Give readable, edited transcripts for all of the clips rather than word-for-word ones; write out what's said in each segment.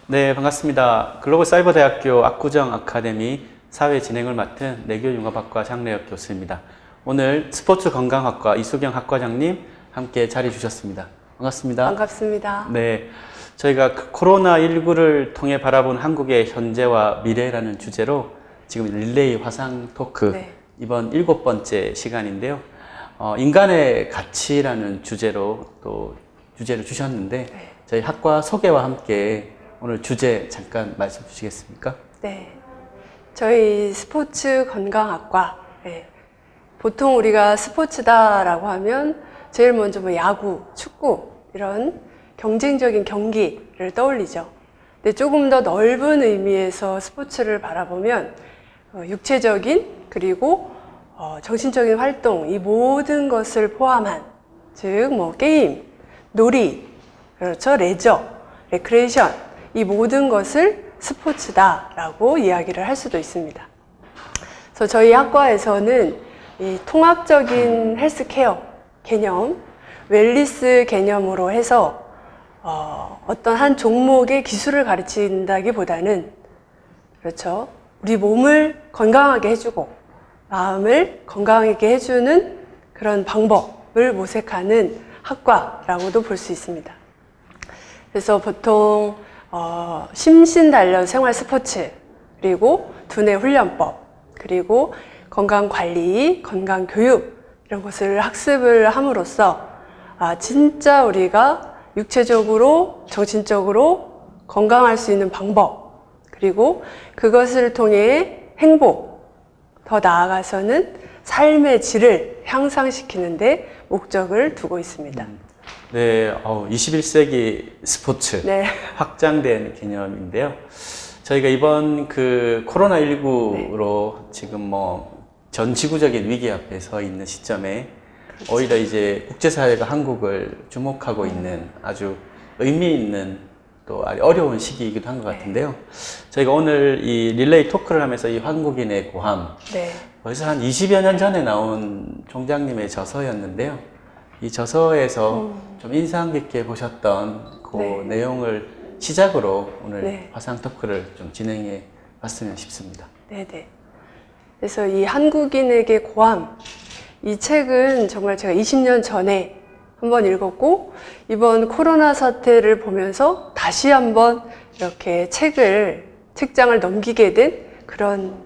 네, 반갑습니다. 글로벌사이버대학교 압구정 아카데미 사회진행을 맡은 내교융합학과 장래혁 교수입니다. 오늘 스포츠건강학과 이수경 학과장님 함께 자리 주셨습니다. 반갑습니다. 반갑습니다. 네, 저희가 코로나19를 통해 바라본 한국의 현재와 미래라는 주제로 지금 릴레이 화상 토크 네. 이번 7번째 시간인데요. 인간의 가치라는 주제로 또 주제를 주셨는데 네. 저희 학과 소개와 함께 오늘 주제 잠깐 말씀 주시겠습니까? 네. 저희 스포츠 건강학과. 네. 보통 우리가 스포츠다라고 하면 제일 먼저 뭐 야구, 축구 이런 경쟁적인 경기를 떠올리죠. 근데 조금 더 넓은 의미에서 스포츠를 바라보면 육체적인 그리고 정신적인 활동 이 모든 것을 포함한 즉 뭐 게임, 놀이, 그렇죠, 레저, 레크레이션 이 모든 것을 스포츠다라고 이야기를 할 수도 있습니다. 그래서 저희 학과에서는 이 통합적인 헬스케어 개념, 웰니스 개념으로 해서 어떤 한 종목의 기술을 가르친다기보다는 그렇죠, 우리 몸을 건강하게 해주고 마음을 건강하게 해주는 그런 방법을 모색하는 학과라고도 볼 수 있습니다. 그래서 보통 심신 단련 생활 스포츠, 그리고 두뇌 훈련법, 그리고 건강 관리, 건강 교육 이런 것을 학습을 함으로써 진짜 우리가 육체적으로, 정신적으로 건강할 수 있는 방법, 그리고 그것을 통해 행복, 더 나아가서는 삶의 질을 향상시키는 데 목적을 두고 있습니다. 네, 21세기 스포츠 네. 확장된 개념인데요. 저희가 이번 그 코로나19로 지금 뭐 전 지구적인 위기 앞에 서 있는 시점에 그렇죠. 오히려 이제 국제사회가 한국을 주목하고 있는 아주 의미 있는 또 어려운 시기이기도 한 것 같은데요. 저희가 오늘 이 릴레이 토크를 하면서 이 한국인의 고함, 네. 벌써 한 20여 년 전에 나온 총장님의 저서였는데요. 이 저서에서 좀 인상 깊게 보셨던 그 네. 내용을 시작으로 오늘 네. 화상 토크를 좀 진행해 봤으면 싶습니다. 네네. 그래서 이 한국인에게 고함, 이 책은 정말 제가 20년 전에 한번 읽었고, 이번 코로나 사태를 보면서 다시 한번 이렇게 책장을 넘기게 된 그런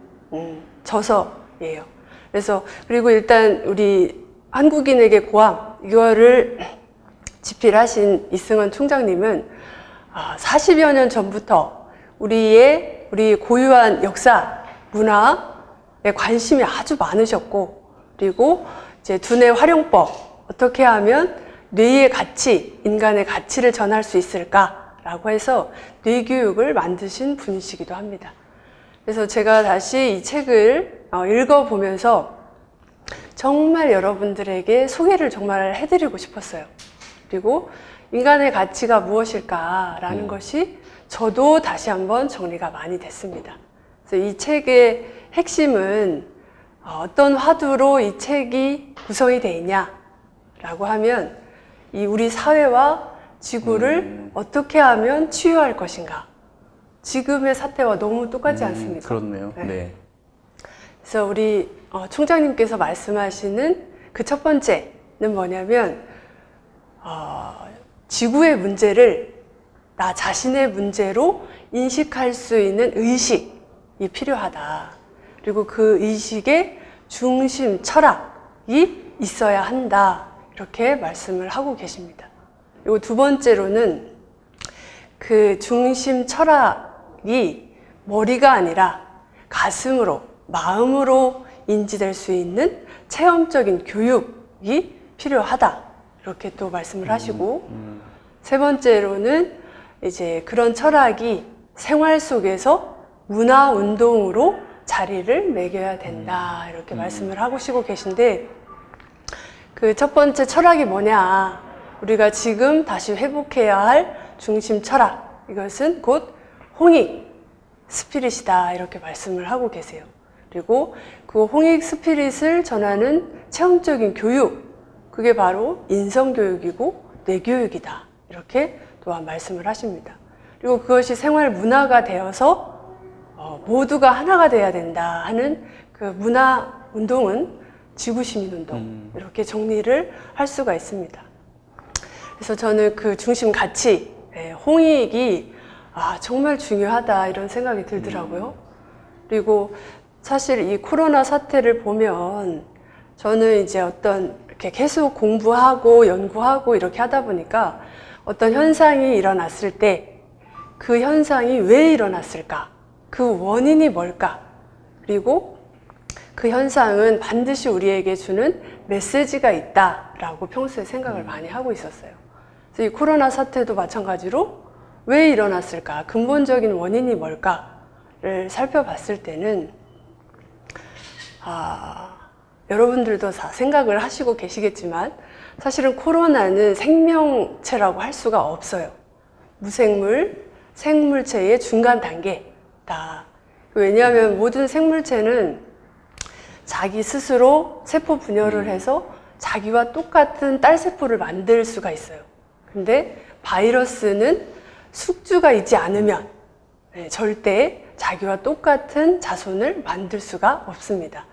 저서예요. 그래서, 그리고 일단 우리 한국인에게 고함, 이거를 집필하신 이승원 총장님은 40여 년 전부터 우리 고유한 역사, 문화에 관심이 아주 많으셨고, 그리고 이제 두뇌 활용법, 어떻게 하면 뇌의 가치, 인간의 가치를 전할 수 있을까라고 해서 뇌교육을 만드신 분이시기도 합니다. 그래서 제가 다시 이 책을 읽어보면서 정말 여러분들에게 소개를 정말 해드리고 싶었어요. 그리고 인간의 가치가 무엇일까라는 것이 저도 다시 한번 정리가 많이 됐습니다. 그래서 이 책의 핵심은 어떤 화두로 이 책이 구성이 되어 있냐라고 하면 이 우리 사회와 지구를 어떻게 하면 치유할 것인가. 지금의 사태와 너무 똑같지 않습니까? 그렇네요. 네. 네. 그래서 우리 총장님께서 말씀하시는 그 첫 번째는 뭐냐면 지구의 문제를 나 자신의 문제로 인식할 수 있는 의식이 필요하다. 그리고 그 의식의 중심 철학이 있어야 한다. 이렇게 말씀을 하고 계십니다. 그리고 두 번째로는 그 중심 철학이 머리가 아니라 가슴으로, 마음으로 인지될 수 있는 체험적인 교육이 필요하다. 이렇게 또 말씀을 하시고, 세 번째로는 이제 그런 철학이 생활 속에서 문화 운동으로 자리를 매겨야 된다. 이렇게 말씀을 하시고 계신데, 그 첫 번째 철학이 뭐냐? 우리가 지금 다시 회복해야 할 중심 철학. 이것은 곧 홍익 스피릿이다. 이렇게 말씀을 하고 계세요. 그리고 그 홍익 스피릿을 전하는 체험적인 교육, 그게 바로 인성교육이고 뇌교육이다. 이렇게 또한 말씀을 하십니다. 그리고 그것이 생활 문화가 되어서 모두가 하나가 돼야 된다 하는 그 문화 운동은 지구시민운동 이렇게 정리를 할 수가 있습니다. 그래서 저는 그 중심 가치, 홍익이 정말 중요하다 이런 생각이 들더라고요. 그리고 사실 이 코로나 사태를 보면 저는 이제 이렇게 계속 공부하고 연구하고 이렇게 하다 보니까 어떤 현상이 일어났을 때 그 현상이 왜 일어났을까? 그 원인이 뭘까? 그리고 그 현상은 반드시 우리에게 주는 메시지가 있다라고 평소에 생각을 많이 하고 있었어요. 그래서 이 코로나 사태도 마찬가지로 왜 일어났을까? 근본적인 원인이 뭘까를 살펴봤을 때는 여러분들도 다 생각을 하시고 계시겠지만 사실은 코로나는 생명체라고 할 수가 없어요. 무생물, 생물체의 중간 단계다. 왜냐하면 모든 생물체는 자기 스스로 세포 분열을 해서 자기와 똑같은 딸세포를 만들 수가 있어요. 근데 바이러스는 숙주가 있지 않으면 절대 자기와 똑같은 자손을 만들 수가 없습니다.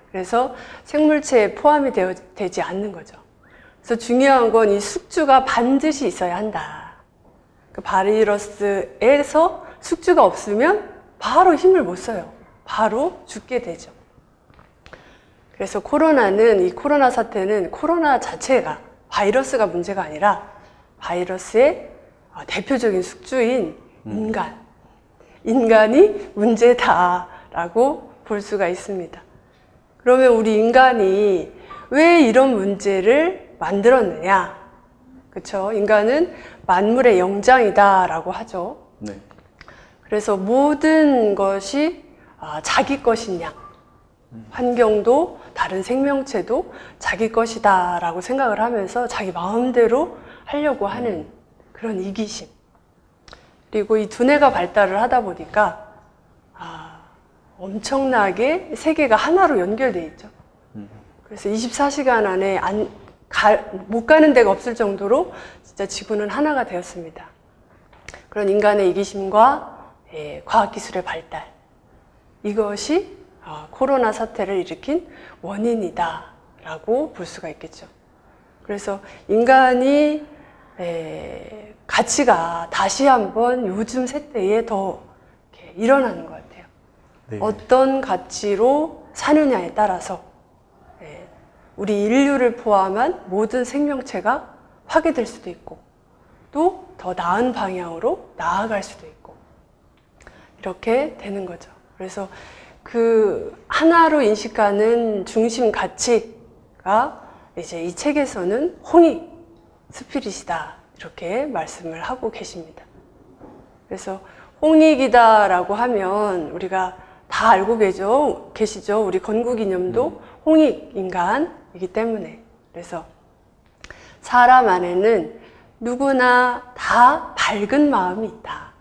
그래서 생물체에 포함이 되지 않는 거죠. 그래서 중요한 건 이 숙주가 반드시 있어야 한다. 그 바이러스에서 숙주가 없으면 바로 힘을 못 써요. 바로 죽게 되죠. 그래서 이 코로나 사태는 코로나 자체가 바이러스가 문제가 아니라 바이러스의 대표적인 숙주인 인간이 문제다라고 볼 수가 있습니다. 그러면 우리 인간이 왜 이런 문제를 만들었느냐? 그렇죠? 인간은 만물의 영장이다라고 하죠. 네. 그래서 모든 것이 자기 것인 양, 환경도 다른 생명체도 자기 것이다라고 생각을 하면서 자기 마음대로 하려고 하는 그런 이기심. 그리고 이 두뇌가 발달을 하다 보니까 엄청나게 세계가 하나로 연결되어 있죠. 그래서 24시간 안에 못 가는 데가 없을 정도로 진짜 지구는 하나가 되었습니다. 그런 인간의 이기심과 과학기술의 발달, 이것이 코로나 사태를 일으킨 원인이다라고 볼 수가 있겠죠. 그래서 인간이 가치가 다시 한번 요즘 세대에 더 이렇게 일어나는 것 같아요. 네. 어떤 가치로 사느냐에 따라서 우리 인류를 포함한 모든 생명체가 파괴될 수도 있고 또 더 나은 방향으로 나아갈 수도 있고 이렇게 되는 거죠. 그래서 그 하나로 인식하는 중심 가치가 이제 이 책에서는 홍익 스피릿이다 이렇게 말씀을 하고 계십니다. 그래서 홍익이다라고 하면 우리가 다 알고 계시죠. 우리 건국이념도 홍익 인간이기 때문에. 그래서 사람 안에는 누구나 다 밝은 마음이 있다.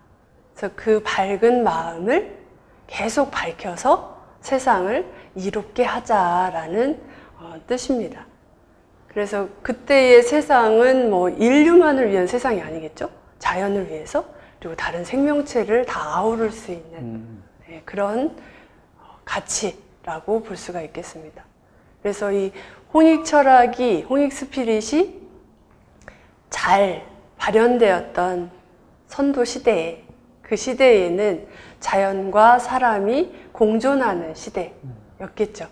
그래서 그 밝은 마음을 계속 밝혀서 세상을 이롭게 하자라는 뜻입니다. 그래서 그때의 세상은 뭐 인류만을 위한 세상이 아니겠죠? 자연을 위해서 그리고 다른 생명체를 다 아우를 수 있는 그런 가치라고 볼 수가 있겠습니다. 그래서 이 홍익 철학이, 홍익 스피릿이 잘 발현되었던 선도 시대에, 그 시대에는 자연과 사람이 공존하는 시대였겠죠.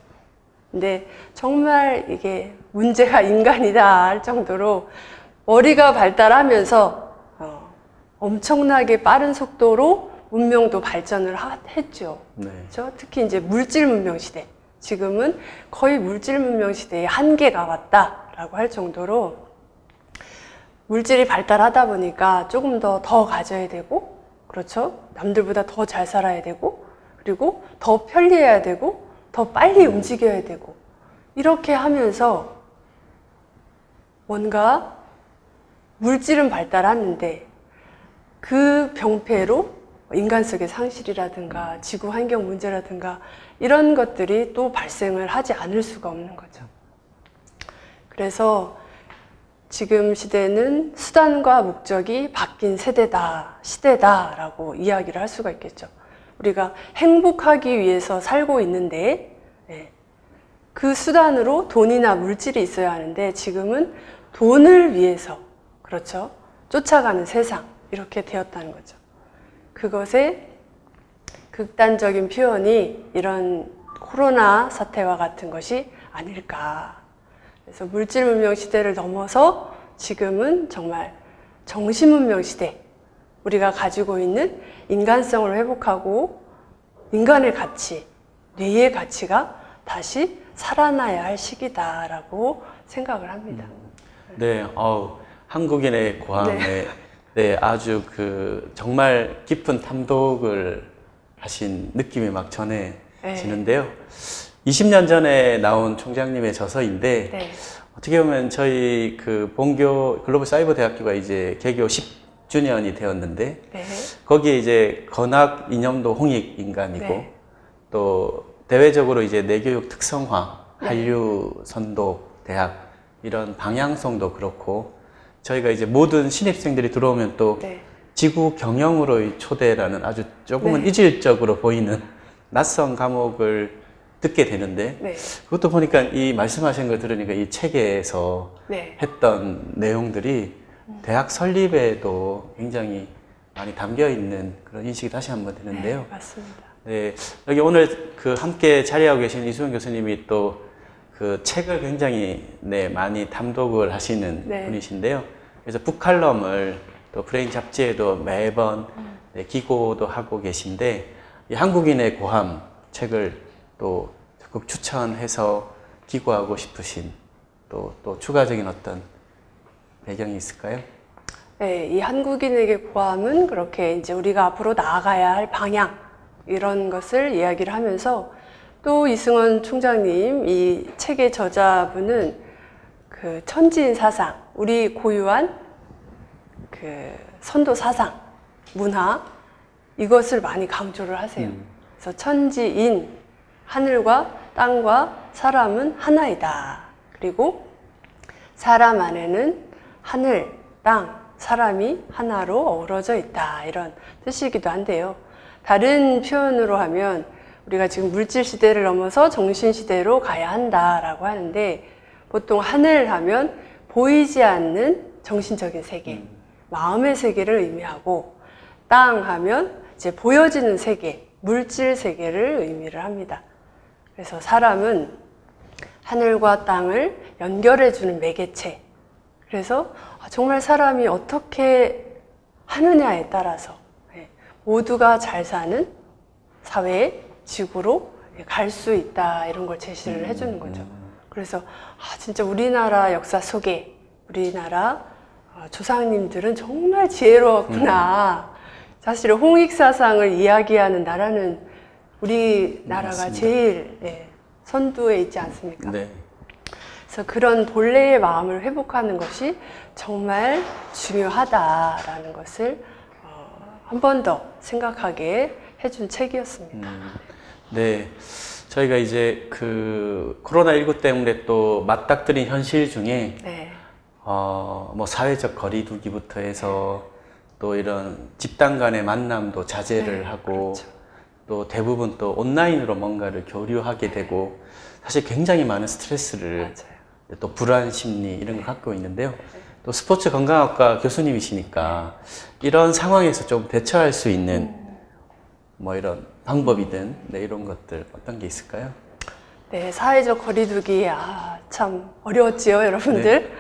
근데 정말 이게 문제가 인간이다 할 정도로 머리가 발달하면서 엄청나게 빠른 속도로 문명도 발전을 했죠. 네. 그렇죠? 특히 이제 물질 문명 시대. 지금은 거의 물질 문명 시대의 한계가 왔다라고 할 정도로 물질이 발달하다 보니까 조금 더 가져야 되고, 그렇죠? 남들보다 더 잘 살아야 되고, 그리고 더 편리해야 되고, 더 빨리 움직여야 되고, 이렇게 하면서 뭔가 물질은 발달하는데 그 병폐로 인간 속의 상실이라든가 지구 환경 문제라든가 이런 것들이 또 발생을 하지 않을 수가 없는 거죠. 그래서 지금 시대는 수단과 목적이 바뀐 시대다라고 이야기를 할 수가 있겠죠. 우리가 행복하기 위해서 살고 있는데, 그 수단으로 돈이나 물질이 있어야 하는데 지금은 돈을 위해서, 그렇죠, 쫓아가는 세상, 이렇게 되었다는 거죠. 그것의 극단적인 표현이 이런 코로나 사태와 같은 것이 아닐까. 그래서 물질 문명 시대를 넘어서 지금은 정말 정신 문명 시대, 우리가 가지고 있는 인간성을 회복하고 인간의 가치, 뇌의 가치가 다시 살아나야 할 시기다라고 생각을 합니다. 네, 한국인의 고함에 네, 아주 정말 깊은 탐독을 하신 느낌이 막 전해지는데요. 20년 전에 나온 총장님의 저서인데, 네. 어떻게 보면 저희 본교 글로벌 사이버 대학교가 이제 개교 10주년이 되었는데, 네. 거기에 이제 건학 이념도 홍익 인간이고, 네. 또 대외적으로 이제 내교육 특성화, 네. 한류 선도 대학 이런 방향성도 그렇고, 저희가 이제 모든 신입생들이 들어오면 또 네. 지구 경영으로의 초대라는 아주 조금은 네. 이질적으로 보이는 낯선 과목을 듣게 되는데, 네. 그것도 보니까 이 말씀하신 걸 들으니까 이 책에서 네. 했던 내용들이 대학 설립에도 굉장히 많이 담겨 있는 그런 인식이 다시 한번 드는데요. 네, 맞습니다. 네, 여기 오늘 함께 자리하고 계신 이수영 교수님이 또 책을 굉장히 많이 탐독을 하시는 네. 분이신데요. 그래서 북칼럼을 또 브레인 잡지에도 매번 기고도 하고 계신데, 이 한국인의 고함 책을 또 적극 추천해서 기고하고 싶으신 또 추가적인 어떤 배경이 있을까요? 네, 이 한국인에게 고함은 그렇게 이제 우리가 앞으로 나아가야 할 방향, 이런 것을 이야기를 하면서, 또 이승원 총장님 이 책의 저자분은 천지인 사상, 우리 고유한 선도 사상, 문화, 이것을 많이 강조를 하세요. 그래서 천지인, 하늘과 땅과 사람은 하나이다. 그리고 사람 안에는 하늘, 땅, 사람이 하나로 어우러져 있다. 이런 뜻이기도 한데요. 다른 표현으로 하면 우리가 지금 물질 시대를 넘어서 정신 시대로 가야 한다라고 하는데, 보통 하늘 하면 보이지 않는 정신적인 세계, 마음의 세계를 의미하고, 땅 하면 이제 보여지는 세계, 물질 세계를 의미를 합니다. 그래서 사람은 하늘과 땅을 연결해주는 매개체. 그래서 정말 사람이 어떻게 하느냐에 따라서 모두가 잘 사는 사회, 지구로 갈 수 있다, 이런 걸 제시를 해주는 거죠. 그래서 진짜 우리나라 역사 속에 우리나라 조상님들은 정말 지혜로웠구나. 사실 홍익사상을 이야기하는 나라는 우리나라가 맞습니다. 제일 선두에 있지 않습니까? 네. 그래서 그런 본래의 마음을 회복하는 것이 정말 중요하다라는 것을 한 번 더 생각하게 해준 책이었습니다. 네. 저희가 이제 코로나19 때문에 또 맞닥뜨린 현실 중에 네. 뭐 사회적 거리두기부터 해서 또 이런 집단 간의 만남도 자제를 하고, 그렇죠. 또 대부분 또 온라인으로 뭔가를 교류하게 되고, 사실 굉장히 많은 스트레스를, 맞아요. 또 불안 심리 이런 걸 갖고 있는데요. 또 스포츠 건강학과 교수님이시니까 이런 상황에서 좀 대처할 수 있는 뭐 이런 방법이든 이런 것들 어떤 게 있을까요? 네, 사회적 거리두기, 참 어려웠지요, 여러분들.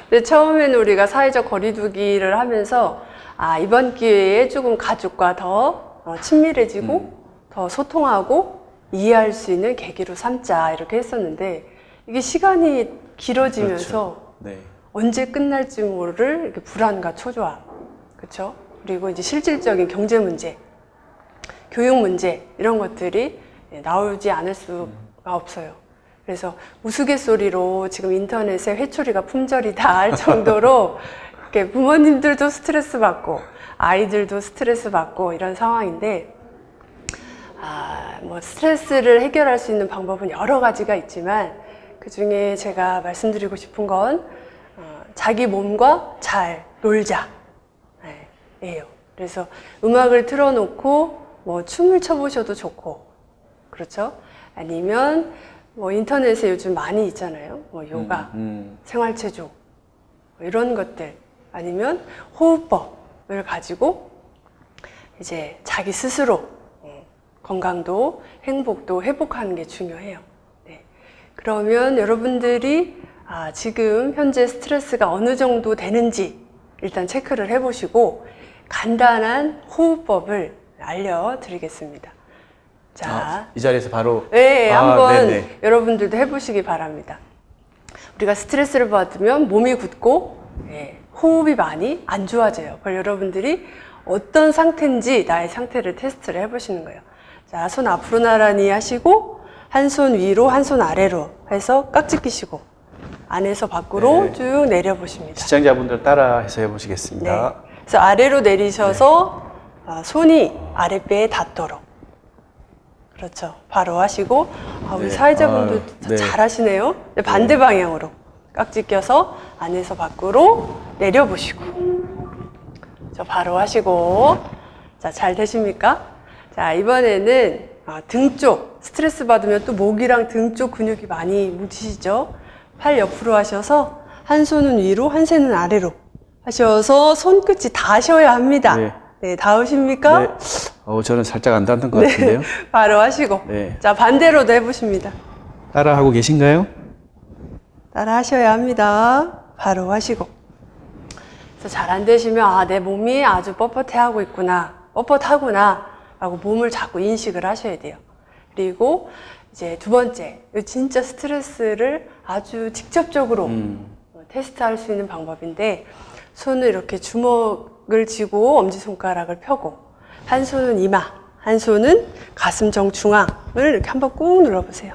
근데 처음에는 우리가 사회적 거리두기를 하면서, 이번 기회에 조금 가족과 더 친밀해지고, 더 소통하고, 이해할 수 있는 계기로 삼자, 이렇게 했었는데, 이게 시간이 길어지면서, 그렇죠. 네. 언제 끝날지 모를 이렇게 불안과 초조함, 그렇죠? 그리고 이제 실질적인 경제 문제, 교육 문제, 이런 것들이 나오지 않을 수가 없어요. 그래서 우스갯소리로 지금 인터넷에 회초리가 품절이다 할 정도로 이렇게 부모님들도 스트레스 받고 아이들도 스트레스 받고 이런 상황인데, 뭐 스트레스를 해결할 수 있는 방법은 여러 가지가 있지만, 그 중에 제가 말씀드리고 싶은 건 자기 몸과 잘 놀자. 네, 예요. 그래서 음악을 틀어놓고 뭐 춤을 춰보셔도 좋고, 그렇죠? 아니면 뭐 인터넷에 요즘 많이 있잖아요. 뭐 요가, 생활체조, 뭐 이런 것들. 아니면 호흡법을 가지고 이제 자기 스스로 건강도 행복도 회복하는 게 중요해요. 네. 그러면 여러분들이 지금 현재 스트레스가 어느 정도 되는지 일단 체크를 해보시고 간단한 호흡법을 알려드리겠습니다. 자, 이 자리에서 바로 네, 한번 네네. 여러분들도 해보시기 바랍니다. 우리가 스트레스를 받으면 몸이 굳고 호흡이 많이 안 좋아져요. 그걸 여러분들이 어떤 상태인지 나의 상태를 테스트를 해보시는 거예요. 자, 손 앞으로 나란히 하시고 한 손 위로 한 손 아래로 해서 깍지 끼시고 안에서 밖으로 네. 쭉 내려보십니다. 시청자분들 따라해서 해보시겠습니다. 네. 그래서 아래로 내리셔서 손이 아랫배에 닿도록. 그렇죠. 바로 하시고 우리 네. 사회자분들 네. 잘하시네요. 네, 반대 방향으로 깍지 껴서 안에서 밖으로 내려보시고 저 바로 하시고 자, 잘 되십니까? 자, 이번에는 등 쪽 스트레스 받으면 또 목이랑 등 쪽 근육이 많이 뭉치시죠? 팔 옆으로 하셔서 한 손은 위로 한 손은 아래로 하셔서 손끝이 닿으셔야 합니다. 네. 네, 닿으십니까? 네. 저는 살짝 안 닿는 것 같은데요. 바로 하시고 네. 자, 반대로도 해보십니다. 따라하고 계신가요? 따라 하셔야 합니다. 바로 하시고. 그래서 잘 안 되시면 내 몸이 아주 뻣뻣해하고 있구나, 뻣뻣하구나 라고 몸을 자꾸 인식을 하셔야 돼요. 그리고 이제 두 번째, 진짜 스트레스를 아주 직접적으로 테스트할 수 있는 방법인데 손을 이렇게 주먹을 쥐고 엄지손가락을 펴고 한 손은 이마, 한 손은 가슴 정중앙을 이렇게 한번 꾹 눌러보세요.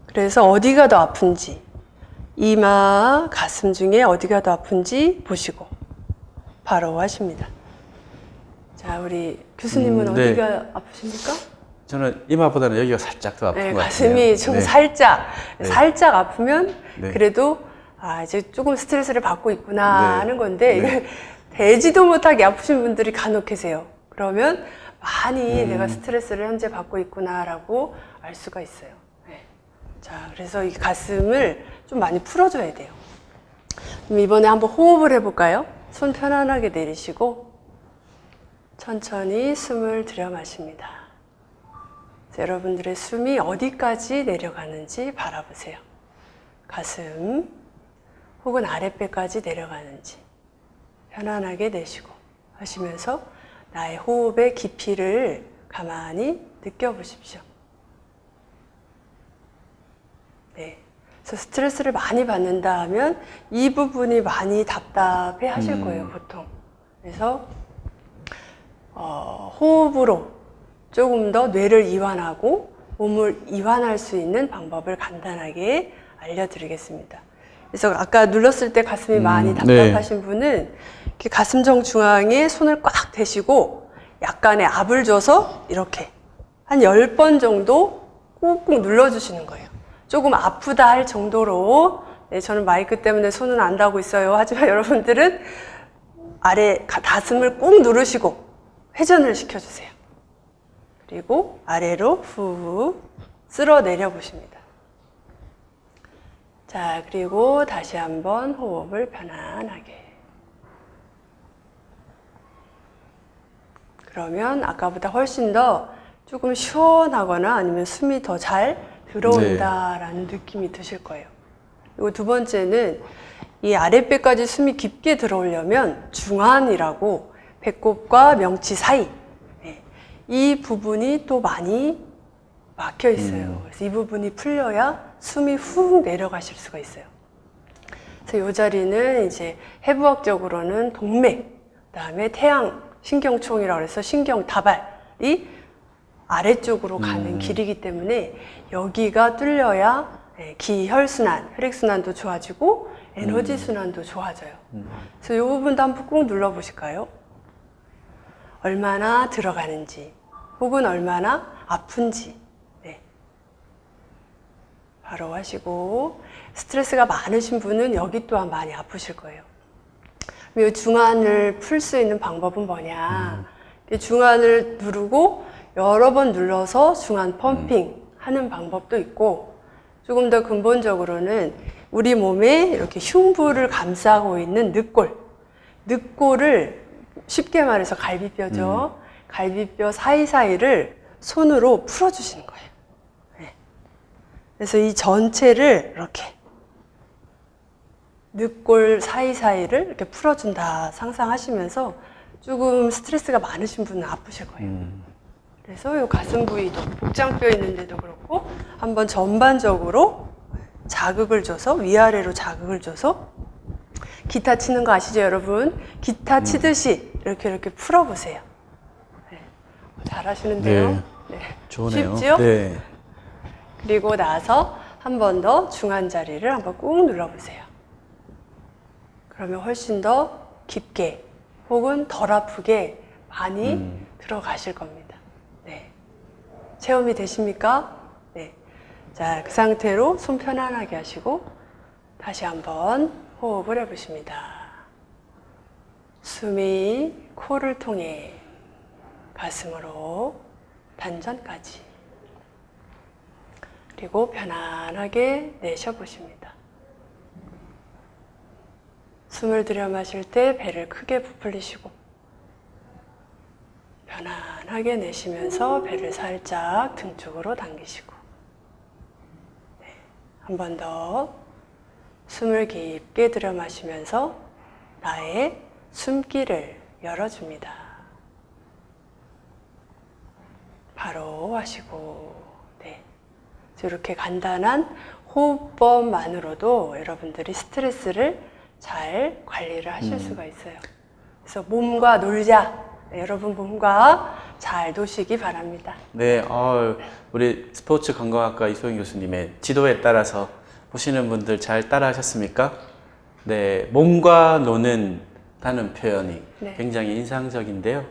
그래서 어디가 더 아픈지, 이마, 가슴 중에 어디가 더 아픈지 보시고 바로 하십니다. 자, 우리 교수님은 네. 어디가 아프십니까? 저는 이마보다는 여기가 살짝 더 아픈 네, 것 같아요. 가슴이 좀 네. 살짝 아프면 네. 그래도 이제 조금 스트레스를 받고 있구나 네. 하는 건데 네. 이게 대지도 못하게 아프신 분들이 간혹 계세요. 그러면 많이 내가 스트레스를 현재 받고 있구나라고 알 수가 있어요. 네. 자, 그래서 이 가슴을 좀 많이 풀어줘야 돼요. 그럼 이번에 한번 호흡을 해볼까요? 손 편안하게 내리시고 천천히 숨을 들여 마십니다. 여러분들의 숨이 어디까지 내려가는지 바라보세요. 가슴 혹은 아랫배까지 내려가는지 편안하게 내쉬고 하시면서 나의 호흡의 깊이를 가만히 느껴보십시오. 네. 그래서 스트레스를 많이 받는다 하면 이 부분이 많이 답답해 하실 거예요, 보통. 그래서 호흡으로 조금 더 뇌를 이완하고 몸을 이완할 수 있는 방법을 간단하게 알려드리겠습니다. 그래서 아까 눌렀을 때 가슴이 많이 답답하신 분은 이렇게 가슴정 중앙에 손을 꽉 대시고 약간의 압을 줘서 이렇게 한 10번 정도 꾹꾹 눌러주시는 거예요. 조금 아프다 할 정도로. 네, 저는 마이크 때문에 손은 안 닿고 있어요. 하지만 여러분들은 아래 가슴을 꾹 누르시고 회전을 시켜주세요. 그리고 아래로 후 쓸어 내려 보십니다. 자, 그리고 다시 한번 호흡을 편안하게. 그러면 아까보다 훨씬 더 조금 시원하거나 아니면 숨이 더 잘 들어온다라는 느낌이 드실 거예요. 그리고 두 번째는 이 아랫배까지 숨이 깊게 들어오려면 중환이라고 배꼽과 명치 사이, 이 부분이 또 많이 막혀 있어요. 그래서 이 부분이 풀려야 숨이 훅 내려가실 수가 있어요. 그래서 이 자리는 이제 해부학적으로는 동맥, 그다음에 태양 신경총이라고 해서 신경 다발이 아래쪽으로 가는 길이기 때문에 여기가 뚫려야 기혈순환, 혈액순환도 좋아지고 에너지 순환도 좋아져요. 그래서 이 부분도 한번 꾹 눌러보실까요? 얼마나 들어가는지 혹은 얼마나 아픈지. 네. 바로 하시고, 스트레스가 많으신 분은 여기 또한 많이 아프실 거예요. 이 중안을 풀 수 있는 방법은 뭐냐? 이 중안을 누르고 여러 번 눌러서 중안 펌핑 하는 방법도 있고, 조금 더 근본적으로는 우리 몸에 이렇게 흉부를 감싸고 있는 늑골을 쉽게 말해서 갈비뼈죠. 갈비뼈 사이사이를 손으로 풀어주시는 거예요. 네. 그래서 이 전체를 이렇게 늑골 사이사이를 이렇게 풀어준다 상상하시면서 조금 스트레스가 많으신 분은 아프실 거예요. 그래서 이 가슴 부위도 복장뼈 있는데도 그렇고 한번 전반적으로 자극을 줘서 위아래로 자극을 줘서 기타 치는 거 아시죠, 여러분? 기타 치듯이 이렇게 풀어보세요. 네. 잘하시는데요. 네. 네. 좋네요. 쉽죠? 네. 그리고 나서 한 번 더 중안 자리를 한번 꾹 눌러보세요. 그러면 훨씬 더 깊게 혹은 덜 아프게 많이 들어가실 겁니다. 네. 체험이 되십니까? 네. 자, 그 상태로 손 편안하게 하시고 다시 한번 호흡을 해보십니다. 숨이 코를 통해 가슴으로 단전까지, 그리고 편안하게 내쉬어보십니다. 숨을 들여 마실 때 배를 크게 부풀리시고 편안하게 내쉬면서 배를 살짝 등 쪽으로 당기시고, 네. 한 번 더 숨을 깊게 들여 마시면서 나의 숨길을 열어줍니다. 바로 하시고, 네. 이렇게 간단한 호흡법만으로도 여러분들이 스트레스를 잘 관리를 하실 수가 있어요. 그래서 몸과 놀자. 네, 여러분 몸과 잘 노시기 바랍니다. 네, 우리 스포츠 건강학과 이소영 교수님의 지도에 따라서 보시는 분들 잘 따라 하셨습니까? 네, 몸과 노는 다는 표현이 네. 굉장히 인상적인데요.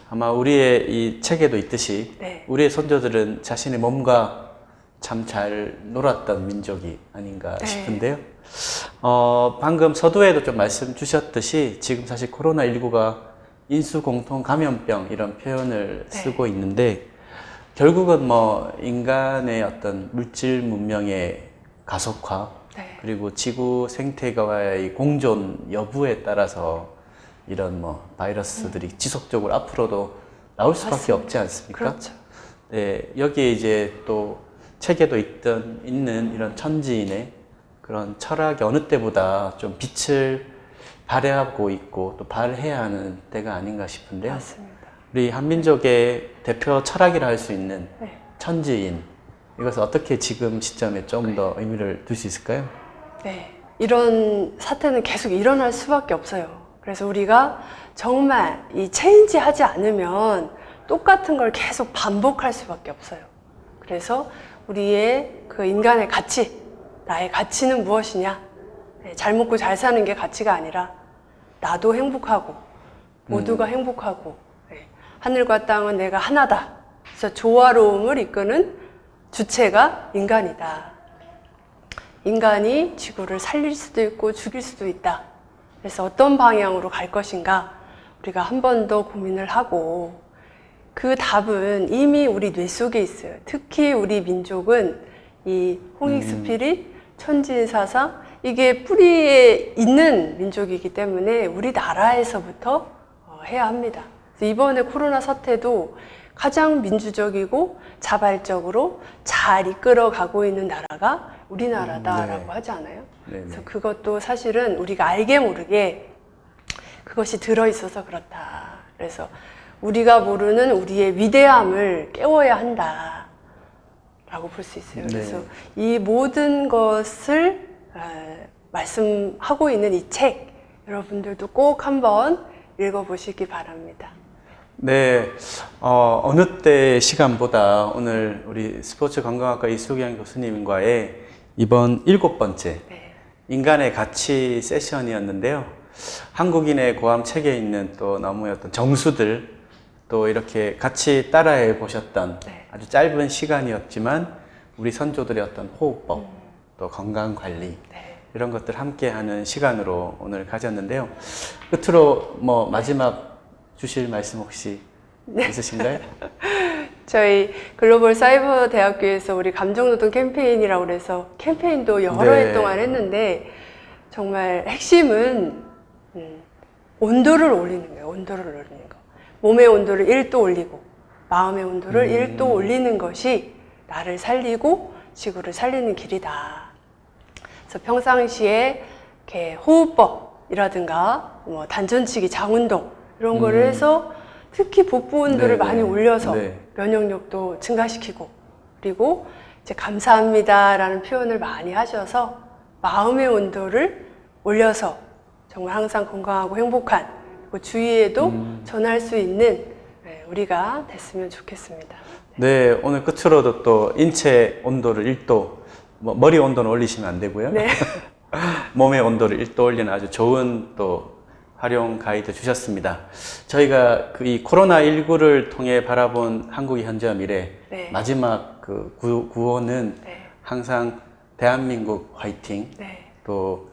아마 우리의 이 책에도 있듯이 네. 우리의 선조들은 자신의 몸과 참 잘 놀았던 민족이 아닌가 네. 싶은데요. 방금 서두에도 좀 말씀 주셨듯이 지금 사실 코로나19가 인수공통 감염병 이런 표현을 네. 쓰고 있는데 결국은 뭐 인간의 어떤 물질 문명의 가속화, 네. 그리고 지구 생태계와의 공존 여부에 따라서 이런 뭐 바이러스들이 지속적으로 앞으로도 나올 수밖에 맞습니다. 없지 않습니까? 그렇죠. 네, 여기에 이제 또 책에도 있는 이런 천지인의 그런 철학이 어느 때보다 좀 빛을 발해하고 있고 또 발해야 하는 때가 아닌가 싶은데요. 맞습니다. 우리 한민족의 대표 철학이라 할 수 있는 네. 천지인, 이것을 어떻게 지금 시점에 좀 더 의미를 둘 수 있을까요? 네. 이런 사태는 계속 일어날 수밖에 없어요. 그래서 우리가 정말 이 체인지 하지 않으면 똑같은 걸 계속 반복할 수밖에 없어요. 그래서 우리의 그 인간의 가치, 나의 가치는 무엇이냐? 네, 잘 먹고 잘 사는 게 가치가 아니라 나도 행복하고 모두가 행복하고, 네, 하늘과 땅은 내가 하나다. 그래서 조화로움을 이끄는 주체가 인간이다. 인간이 지구를 살릴 수도 있고 죽일 수도 있다. 그래서 어떤 방향으로 갈 것인가 우리가 한 번 더 고민을 하고, 그 답은 이미 우리 뇌 속에 있어요. 특히 우리 민족은 이 홍익스피릿, 천지인 사상, 이게 뿌리에 있는 민족이기 때문에 우리나라에서부터 해야 합니다. 그래서 이번에 코로나 사태도 가장 민주적이고 자발적으로 잘 이끌어가고 있는 나라가 우리나라다라고 네. 하지 않아요? 네네. 그래서 그것도 사실은 우리가 알게 모르게 그것이 들어있어서 그렇다. 그래서 우리가 모르는 우리의 위대함을 깨워야 한다 라고 볼 수 있어요. 네. 그래서 이 모든 것을 말씀하고 있는 이 책, 여러분들도 꼭 한번 읽어보시기 바랍니다. 네, 어느 때 시간보다 오늘 우리 스포츠 건강학과 이수경 교수님과의 이번 7번째 네. 인간의 가치 세션이었는데요. 한국인의 고함 책에 있는 또 너무의 어떤 정수들, 또 이렇게 같이 따라해 보셨던 네. 아주 짧은 시간이었지만 우리 선조들의 어떤 호흡법, 또 건강 관리 네. 이런 것들 함께하는 시간으로 오늘 가졌는데요. 끝으로 뭐 마지막 주실 말씀 혹시 있으신가요? 저희 글로벌 사이버 대학교에서 우리 감정노동 캠페인이라고 그래서 캠페인도 여러 네. 해 동안 했는데 정말 핵심은 온도를 올리는 거예요. 온도를 올리는 거. 몸의 온도를 1도 올리고 마음의 온도를 1도 올리는 것이 나를 살리고 지구를 살리는 길이다. 그래서 평상시에 이렇게 호흡법이라든가 뭐 단전치기, 장운동 이런 거를 해서 특히 복부 온도를 네네. 많이 올려서 네. 면역력도 증가시키고 그리고 이제 감사합니다라는 표현을 많이 하셔서 마음의 온도를 올려서 정말 항상 건강하고 행복한 그리고 주위에도 전할 수 있는 우리가 됐으면 좋겠습니다. 네, 오늘 끝으로도 또 인체 온도를 1도, 뭐 머리 온도는 올리시면 안 되고요. 네. 몸의 온도를 1도 올리는 아주 좋은 또 활용 가이드 주셨습니다. 저희가 그 이 코로나19를 통해 바라본 한국의 현재와 미래 네. 마지막 그 구호는 네. 항상 대한민국 화이팅, 네. 또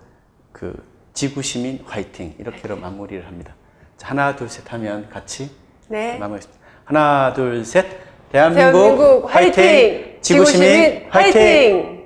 그 지구 시민 화이팅 이렇게로 마무리를 합니다. 자, 하나 둘 셋 하면 같이 네. 마무리했습니다. 하나 둘 셋 대한민국 대한민국 화이팅! 지구 시민 화이팅!